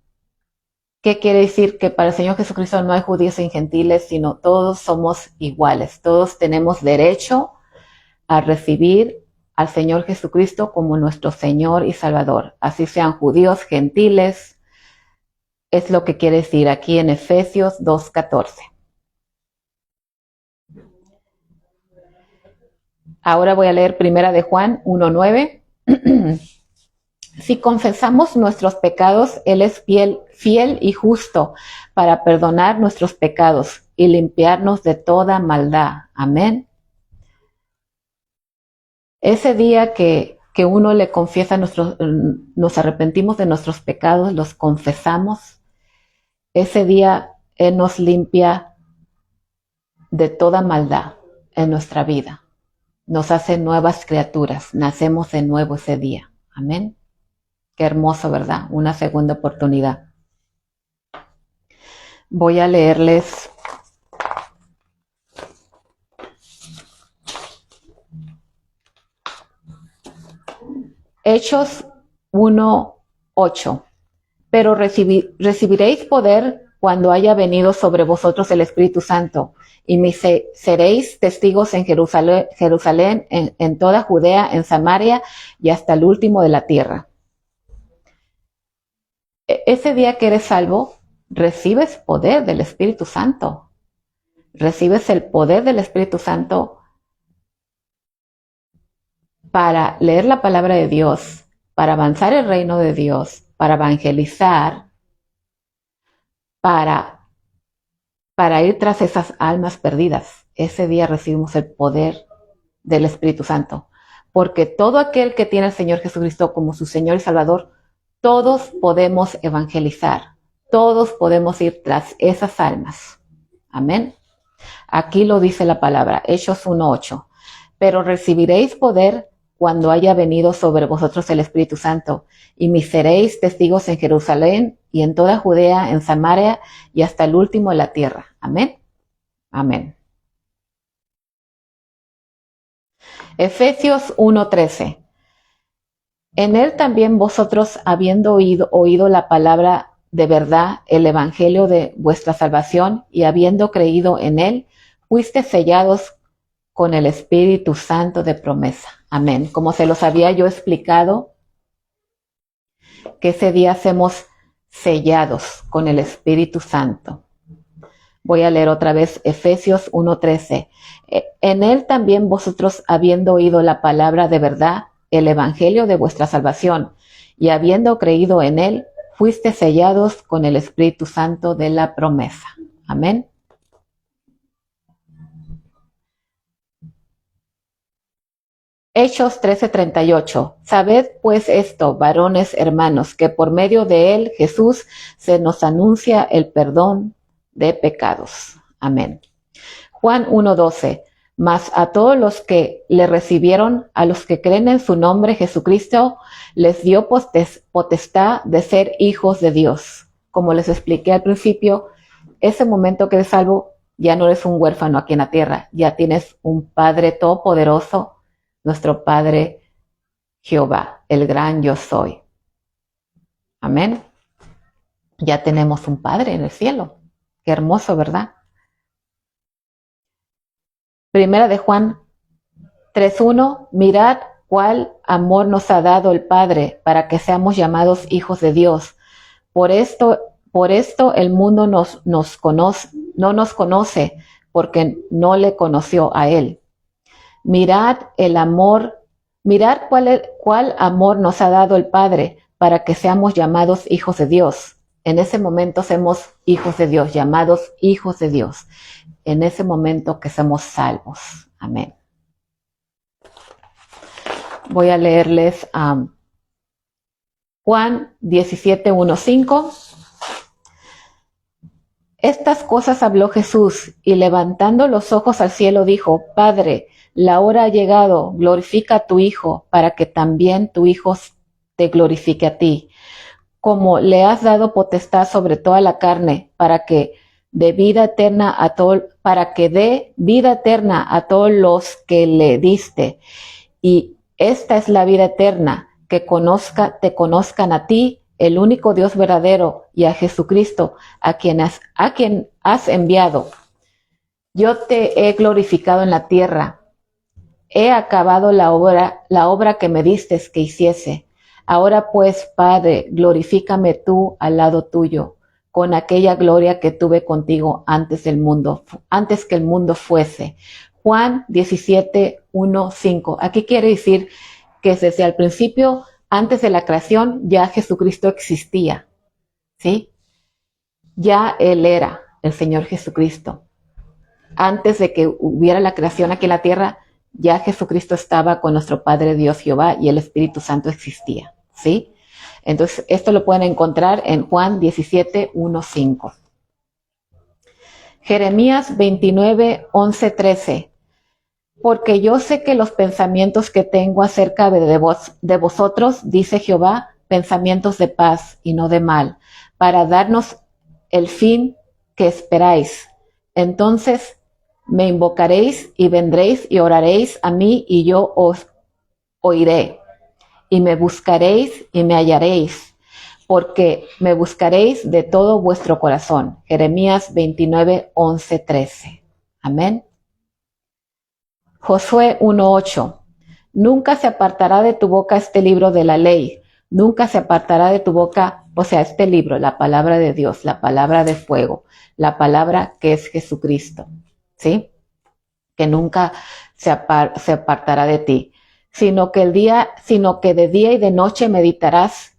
¿Qué quiere decir? Que para el Señor Jesucristo no hay judíos y gentiles, sino todos somos iguales. Todos tenemos derecho a recibir al Señor Jesucristo como nuestro Señor y Salvador. Así sean judíos, gentiles. Es lo que quiere decir aquí en Efesios 2:14. Ahora voy a leer Primera de Juan 1:9. Si confesamos nuestros pecados, Él es fiel y justo para perdonar nuestros pecados y limpiarnos de toda maldad. Amén. Ese día que uno le confiesa nos arrepentimos de nuestros pecados, los confesamos, ese día Él nos limpia de toda maldad en nuestra vida. Nos hace nuevas criaturas, nacemos de nuevo ese día. Amén. Qué hermoso, ¿verdad? Una segunda oportunidad. Voy a leerles Hechos 1:8. Pero recibiréis poder cuando haya venido sobre vosotros el Espíritu Santo, y me seréis testigos en Jerusalén, en toda Judea, en Samaria y hasta el último de la tierra. Ese día que eres salvo, recibes poder del Espíritu Santo. Recibes el poder del Espíritu Santo para leer la palabra de Dios, para avanzar el reino de Dios, para evangelizar, para ir tras esas almas perdidas. Ese día recibimos el poder del Espíritu Santo, porque todo aquel que tiene al Señor Jesucristo como su Señor y Salvador, todos podemos evangelizar, todos podemos ir tras esas almas. Amén. Aquí lo dice la palabra, Hechos 1:8. Pero recibiréis poder cuando haya venido sobre vosotros el Espíritu Santo, y me seréis testigos en Jerusalén y en toda Judea, en Samaria y hasta el último de la tierra. Amén. Amén. Efesios 1:13. En él también vosotros, habiendo oído la palabra de verdad, el evangelio de vuestra salvación, y habiendo creído en él, fuiste sellados con el Espíritu Santo de promesa. Amén. Como se los había yo explicado, que ese día hacemos sellados con el Espíritu Santo. Voy a leer otra vez Efesios 1:13. En él también vosotros, habiendo oído la palabra de verdad, el evangelio de vuestra salvación, y habiendo creído en él, fuiste sellados con el Espíritu Santo de la promesa. Amén. Hechos 13:38. Sabed pues esto, varones hermanos, que por medio de él, Jesús, se nos anuncia el perdón de pecados. Amén. Juan 1:12. Mas a todos los que le recibieron, a los que creen en su nombre, Jesucristo, les dio potestad de ser hijos de Dios. Como les expliqué al principio, ese momento que eres salvo, ya no eres un huérfano aquí en la tierra, ya tienes un Padre todopoderoso, nuestro Padre Jehová, el gran yo soy. Amén. Ya tenemos un Padre en el cielo. Qué hermoso, ¿verdad? Primera de Juan 3:1, mirad cuál amor nos ha dado el Padre para que seamos llamados hijos de Dios. Por esto el mundo no nos conoce, porque no le conoció a él. Mirad cuál amor nos ha dado el Padre para que seamos llamados hijos de Dios. En ese momento somos hijos de Dios, llamados hijos de Dios. En ese momento que somos salvos. Amén. Voy a leerles Juan 17:1-5. Estas cosas habló Jesús, y levantando los ojos al cielo dijo: Padre, la hora ha llegado, glorifica a tu Hijo, para que también tu Hijo te glorifique a ti, como le has dado potestad sobre toda la carne, para que dé vida eterna a todos los que le diste. Y esta es la vida eterna, que te conozcan a ti, el único Dios verdadero, y a Jesucristo, a quien has enviado. Yo te he glorificado en la tierra. He acabado la obra que me diste que hiciese. Ahora pues, Padre, glorifícame tú al lado tuyo, con aquella gloria que tuve contigo antes que el mundo fuese. Juan 17:1-5. Aquí quiere decir que desde el principio, antes de la creación, ya Jesucristo existía, ¿sí? Ya Él era el Señor Jesucristo. Antes de que hubiera la creación aquí en la tierra, ya Jesucristo estaba con nuestro Padre Dios Jehová y el Espíritu Santo existía, ¿sí? Entonces, esto lo pueden encontrar en Juan 17:1-5. Jeremías 29:11-13. Porque yo sé que los pensamientos que tengo acerca de vosotros, dice Jehová, pensamientos de paz y no de mal, para darnos el fin que esperáis. Entonces me invocaréis y vendréis y oraréis a mí, y yo os oiré. Y me buscaréis y me hallaréis, porque me buscaréis de todo vuestro corazón. Jeremías 29:11-13. Amén. Josué 1:8. Nunca se apartará de tu boca este libro de la ley, nunca se apartará de tu boca, o sea, este libro, la palabra de Dios, la palabra de fuego, la palabra que es Jesucristo, ¿sí? Que nunca se apartará de ti, sino que de día y de noche meditarás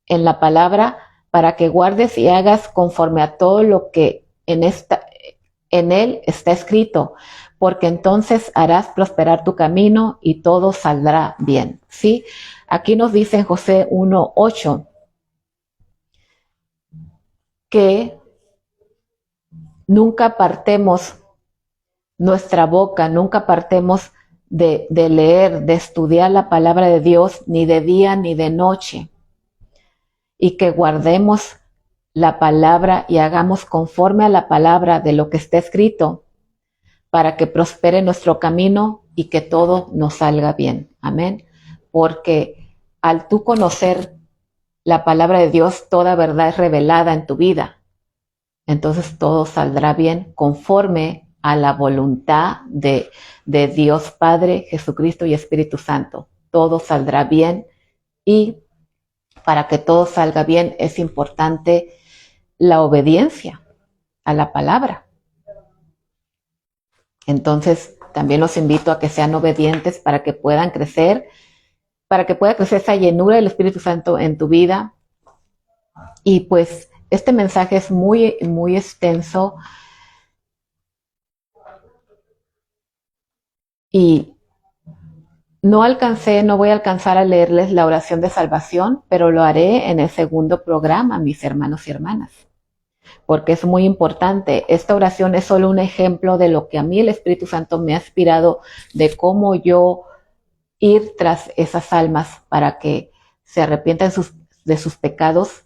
en la palabra, para que guardes y hagas conforme a todo lo que en él está escrito, porque entonces harás prosperar tu camino y todo saldrá bien, ¿sí? Aquí nos dice en Josué 1:8 que nunca apartemos nuestra boca, nunca apartemos de leer, de estudiar la palabra de Dios, ni de día ni de noche, y que guardemos la palabra y hagamos conforme a la palabra de lo que está escrito, para que prospere nuestro camino y que todo nos salga bien. Amén. Porque al tú conocer la palabra de Dios, toda verdad es revelada en tu vida. Entonces todo saldrá bien conforme a la voluntad de Dios Padre, Jesucristo y Espíritu Santo. Todo saldrá bien, y para que todo salga bien es importante la obediencia a la palabra. Entonces, también los invito a que sean obedientes para que puedan crecer para que pueda crecer esa llenura del Espíritu Santo en tu vida. Y pues este mensaje es muy, muy extenso y no voy a alcanzar a leerles la oración de salvación, pero lo haré en el segundo programa, mis hermanos y hermanas, porque es muy importante. Esta oración es solo un ejemplo de lo que a mí el Espíritu Santo me ha inspirado, de cómo yo ir tras esas almas para que se arrepientan de sus pecados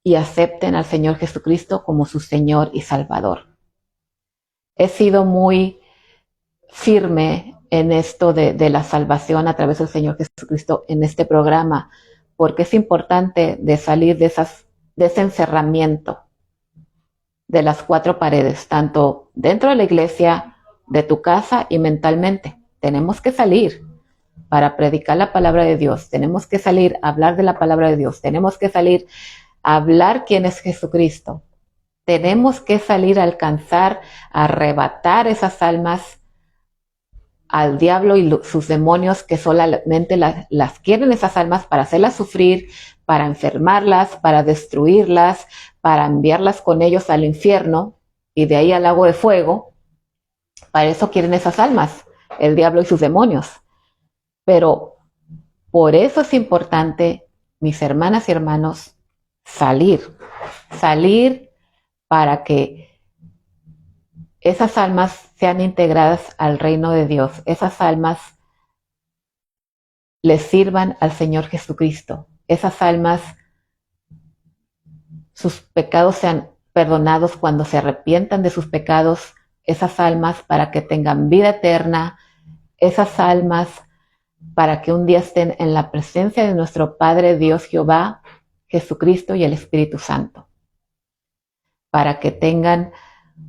y acepten al Señor Jesucristo como su Señor y Salvador. He sido muy firme en esto de la salvación a través del Señor Jesucristo en este programa, porque es importante de salir de ese encerramiento de las cuatro paredes, tanto dentro de la iglesia, de tu casa y mentalmente. Tenemos que salir para predicar la palabra de Dios, tenemos que salir a hablar de la palabra de Dios, tenemos que salir a hablar quién es Jesucristo, tenemos que salir a alcanzar, a arrebatar esas almas al diablo y sus demonios que solamente las quieren esas almas para hacerlas sufrir, para enfermarlas, para destruirlas, para enviarlas con ellos al infierno y de ahí al lago de fuego. Para eso quieren esas almas, el diablo y sus demonios. Pero por eso es importante, mis hermanas y hermanos, salir para que esas almas sean integradas al reino de Dios, esas almas les sirvan al Señor Jesucristo, esas almas, sus pecados sean perdonados cuando se arrepientan de sus pecados, esas almas para que tengan vida eterna, esas almas para que un día estén en la presencia de nuestro Padre Dios Jehová, Jesucristo y el Espíritu Santo, para que tengan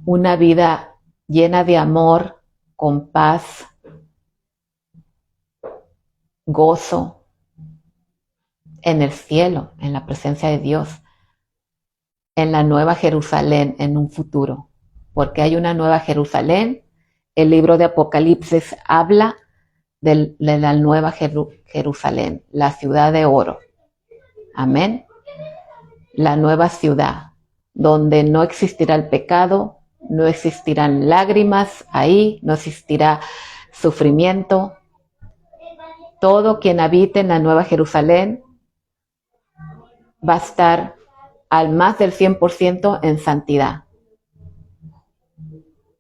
una vida llena de amor, con paz, gozo en el cielo, en la presencia de Dios, en la nueva Jerusalén en un futuro, porque hay una nueva Jerusalén. El libro de Apocalipsis habla de la nueva Jerusalén, la ciudad de oro. Amén. La nueva ciudad, donde no existirá el pecado, no existirán lágrimas ahí, no existirá sufrimiento. Todo quien habite en la nueva Jerusalén va a estar al más del 100% en santidad,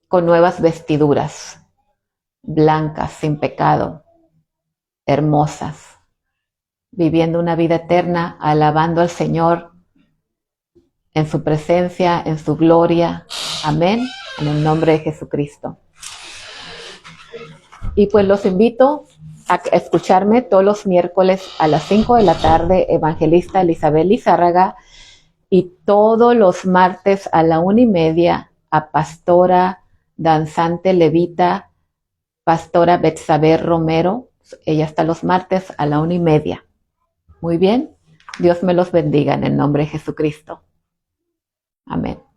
con nuevas vestiduras, blancas, sin pecado, hermosas, viviendo una vida eterna, alabando al Señor en su presencia, en su gloria. Amén, en el nombre de Jesucristo. Y pues los invito a escucharme todos los miércoles a las 5 de la tarde, Evangelista Elizabeth Lizárraga, y todos los martes a la 1:30 a Pastora Danzante Levita, Pastora Betsabé Romero. Ella está los martes a la 1:30. Muy bien, Dios me los bendiga en el nombre de Jesucristo. Amén.